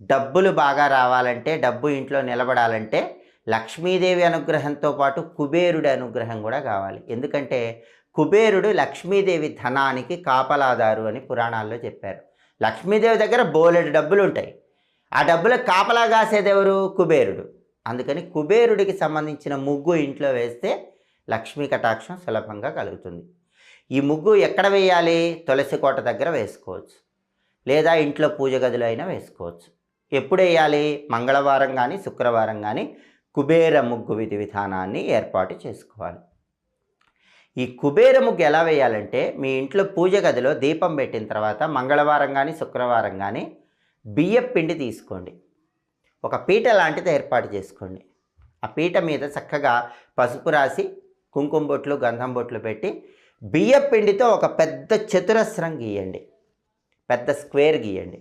డబ్బులు బాగా రావాలంటే, డబ్బు ఇంట్లో నిలబడాలంటే లక్ష్మీదేవి అనుగ్రహంతో పాటు కుబేరుడి అనుగ్రహం కూడా కావాలి. ఎందుకంటే కుబేరుడు లక్ష్మీదేవి ధనానికి కాపలాదారు అని పురాణాల్లో చెప్పారు. లక్ష్మీదేవి దగ్గర బోలెడు డబ్బులుంటాయి. ఆ డబ్బులకు కాపలా కాసేదెవరు? కుబేరుడు. అందుకని కుబేరుడికి సంబంధించిన ముగ్గు ఇంట్లో వేస్తే లక్ష్మీ కటాక్షం సులభంగా కలుగుతుంది. ఈ ముగ్గు ఎక్కడ వేయాలి? తులసి కోట దగ్గర వేసుకోవచ్చు, లేదా ఇంట్లో పూజ గదిలో అయినా వేసుకోవచ్చు. ఎప్పుడు వేయాలి? మంగళవారం కానీ శుక్రవారం కానీ కుబేర ముగ్గు విధి విధానాన్ని ఏర్పాటు చేసుకోవాలి. ఈ కుబేర ముగ్గు ఎలా వేయాలంటే, మీ ఇంట్లో పూజ గదిలో దీపం పెట్టిన తర్వాత మంగళవారం కానీ శుక్రవారం కానీ బియ్యం పిండి తీసుకోండి, ఒక పీట లాంటిది ఏర్పాటు చేసుకోండి. ఆ పీట మీద చక్కగా పసుపు రాసి కుంకుమ బొట్లు గంధం బొట్లు పెట్టి బియ్యం పిండితో ఒక పెద్ద చతురస్రం గీయండి, పెద్ద స్క్వేర్ గీయండి.